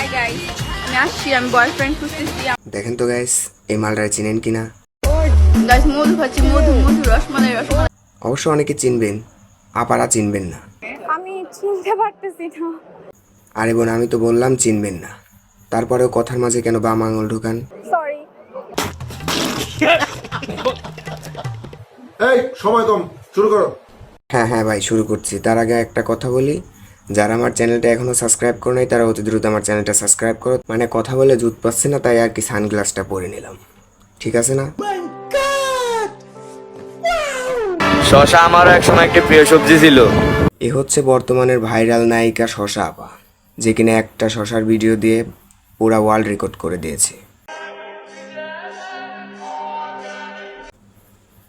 Hi guys, আমি আসছি, আমি বয়ফ্রেন্ড খুঁজতেছি। দেখেন তো গাইস, এই মালটা চিনেন কিনা? গাইস মধু খাচ্ছি, মধু মধু রসমালাই রসমালাই। অবশ্য অনেকে চিনবেন, আপারা চিনবেন না। আমি চিনতে পারতেছি না। আরে বোন, আমি তো বললাম চিনবেন না, তারপরেও কথার মাঝে কেন বাম আঙুল ঢুকান? সরি। এই সময় কম, শুরু করো। হ্যাঁ হ্যাঁ ভাই, শুরু করছি। তার আগে একটা কথা বলি, যারা আমার চ্যানেলটা এখনো সাবস্ক্রাইব করে নাই তারা অতি দ্রুত আমার চ্যানেলটা সাবস্ক্রাইব করো। মানে কথা বলে জুত পাচ্ছে না, তাই আর কি সানগ্লাসটা পরে নিলাম, ঠিক আছে না? শশা আমারও একসময় একটি প্রিয় সবজি ছিল। এ হচ্ছে বর্তমানের ভাইরাল নায়িকা শশা আপা, যে কিনা একটা শশার ভিডিও দিয়ে পুরা ওয়ার্ল্ড রেকর্ড করে দিয়েছে।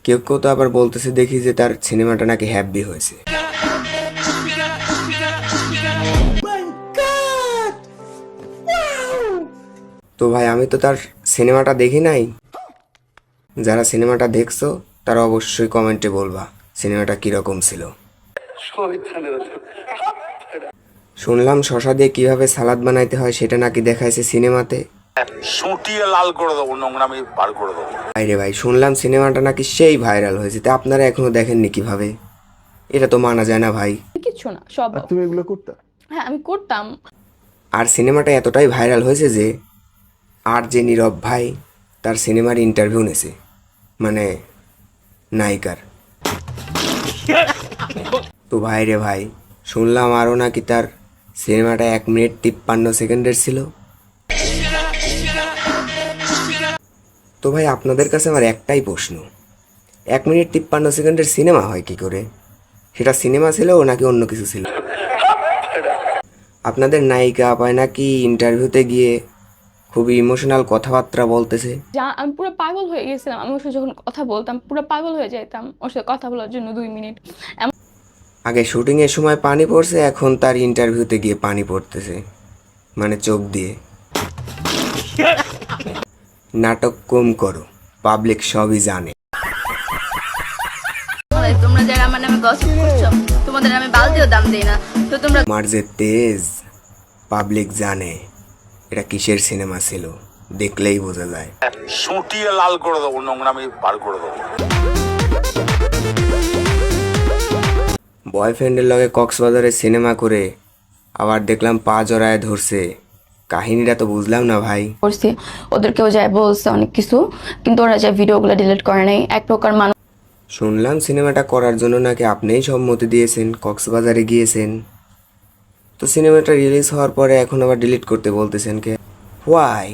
কেউ কেউ তো আবার বলতেছে দেখি যে তার সিনেমাটা নাকি হ্যাপি হয়েছে। তো ভাই, আমি তো তার সিনেমাটা দেখি নাই। যারা সিনেমাটা দেখছো তারা অবশ্যই কমেন্টে বলবা সিনেমাটা কিরকম ছিল। শুনলাম শশা দিয়ে কিভাবে সালাদ বানাইতে হয় সেটা নাকি দেখাইছে সিনেমাতে। সুটিয়ে লাল করে দেবো, নোংরামি বার করে দেবো। ভাইরে ভাই, শুনলাম সিনেমাটা নাকি সেই ভাইরাল হয়েছে, তা আপনারা এখনো দেখেননি কিভাবে? এটা তো মানা যায় না ভাই। কিচ্ছু না, সব তুমি এগুলো করতে? হ্যাঁ আমি করতাম। আর সিনেমাটা এতটাই ভাইরাল হয়েছে যে আর যে নীরব ভাই তার সিনেমার ইন্টারভিউ নেছে, মানে নায়িকার। তো ভাইরে ভাই, শুনলাম আরও নাকি তার সিনেমাটা 1 মিনিট 53 সেকেন্ডের ছিল। তো ভাই, আপনাদের কাছে আমার একটাই প্রশ্ন, 1 মিনিট 53 সেকেন্ডের সিনেমা হয় কি করে? সেটা সিনেমা ছিল নাকি অন্য কিছু ছিল? আপনাদের নায়িকা পায় নাকি ইন্টারভিউতে গিয়ে খুবই ইমোশনাল কথাবার্তা বলতেছে। যা আমি পুরো পাগল হয়ে গেছিলাম। আমি ওর সাথে যখন কথা বলতাম পুরো পাগল হয়ে যেতাম ওর সাথে কথা বলার জন্য 2 মিনিট। আগে শুটিংয়ের সময় পানি পড়ছে, এখন তার ইন্টারভিউতে গিয়ে পানি পড়তেছে, মানে চোখ দিয়ে। নাটক কম করো, পাবলিক সবই জানে। তোমরা যারা আমার নামে গসিপ করছো, তোমাদের আমি বালতিও দাম দেই না। তো তোমরা আমার যে তেজ পাবলিক জানে এটা কিসের সিনেমা ছিল, দেখলেই বোঝা যায়। সুটিয়ে লাল করে দেবো, নোংরামি বার করে দেবো। বয়ফ্রেন্ডের লগে কক্সবাজারে সিনেমা করে আবার দেখলাম পা জড়ায় ধরছে। কাহিনীটা তো বুঝলাম না ভাই। করছি, ওদেরকেও যায় বলছে অনেক কিছু, কিন্তু ওরা যায় ভিডিওগুলো ডিলিট করে নাই। এক প্রকার মানুষ শুনলাম সিনেমাটা করার জন্য নাকি আপনিই সম্মতি দিয়েছেন, কক্সবাজারে গিয়েছেন। তো সিনেমাটা রিলিজ হওয়ার পরে এখন আবার ডিলিট করতে বলতেছেন কে? হোয়াই?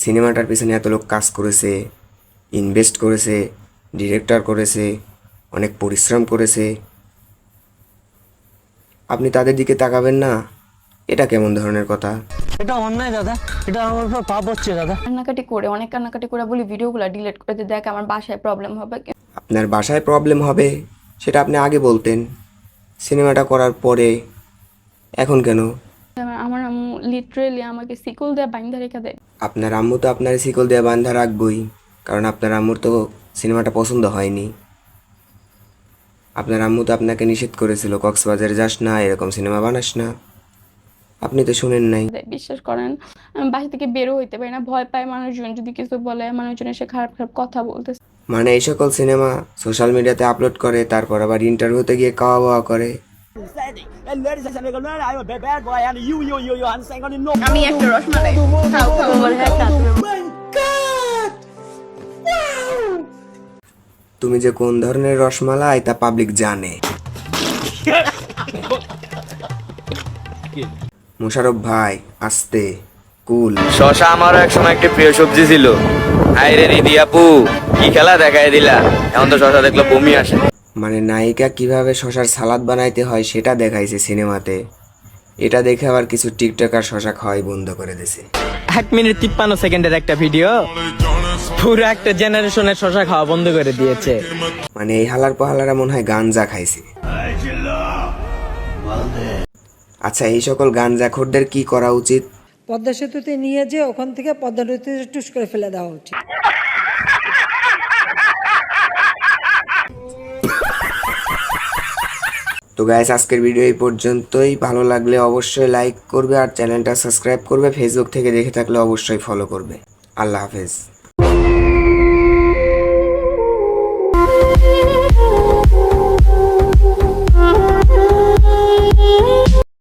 সিনেমাটার পিছনে এত লোক কাজ করেছে, ইনভেস্ট করেছে, ডিরেক্টর করেছে, অনেক পরিশ্রম করেছে, আপনি তাদের দিকে তাকাবেন না? এটা কেমন ধরনের কথা? এটা অন্যায় দাদা, এটা আমার উপর পাপ হচ্ছে দাদা। কান্নাকাটি করে, অনেক কান্নাকাটি করে বলি ভিডিওগুলো ডিলিট করে দিয়ে, দেখ আমার বাসায় প্রবলেম হবে। আপনার বাসায় প্রবলেম হবে সেটা আপনি আগে বলতেন, সিনেমাটা করার পরে এখন কেন? আমার আম্মু লিটারেলি আমাকে সিকল দিয়ে বাইন্ধা রেখে দেয়। আপনার আম্মু তো আপনার শিকল দিয়ে বান্ধা রাখবই, কারণ আপনার আম্মুর তো সিনেমাটা পছন্দ হয়নি। আপনার আম্মু তো আপনাকে নিষেধ করেছিল কক্সবাজারে যাস না, এরকম সিনেমা বানাস না, আপনি তো শুনেন নাই। বিশ্বাস করেন, আমি বাসা থেকে বেরো হইতে পারি না, ভয় পায় মানুষজন যদি কিছু বলে, মানুষজন এসে খারাপ খারাপ কথা বলতেছে। মানে এই সকল সিনেমা সোশ্যাল মিডিয়াতে আপলোড করে, তারপর আবার ইন্টারভিউতে গিয়ে খাওয়া দাওয়া করে। আমি একটা রসমালাই খাও খাও বলে একটা। তুমি যে কোন ধরনের রসমালাই তা পাবলিক জানে। মোশারফ ভাই, আস্তে, কুল। শশা আমারও একসময় একটি প্রিয় সবজি ছিল। হাইরে নিধি আপু, কি খেলা দেখায় দিলা, এখন তো শশা দেখলে বমি আসে। মানে নায়িকা কিভাবে শশার সালাদ বানাইতে হয় সেটা দেখাইছে সিনেমাতে, এটা দেখে আবার কিছু টিকটকার শশা খাওয়াই বন্ধ করে দিয়েছে। 1 মিনিট 53 সেকেন্ডের একটা ভিডিও পুরো একটা জেনারেশনের শশা খাওয়া বন্ধ করে দিয়েছে। মানে এই হালার পাহালারা মনে হয় গাঞ্জা খাইছে। আচ্ছা, এই সকল গাঞ্জাখোরদের কি করা উচিত? পদ্মা সেতুতে নিয়ে যে ওখান থেকে পদ্মা নদীতে টুস করে ফেলে দেওয়া উচিত। তো গাইস আজকের ভিডিও এই পর্যন্তই। ভালো লাগলে অবশ্যই লাইক করবে আর চ্যানেলটা সাবস্ক্রাইব করবে। ফেসবুক থেকে দেখে থাকলে অবশ্যই ফলো করবে। আল্লাহ হাফেজ।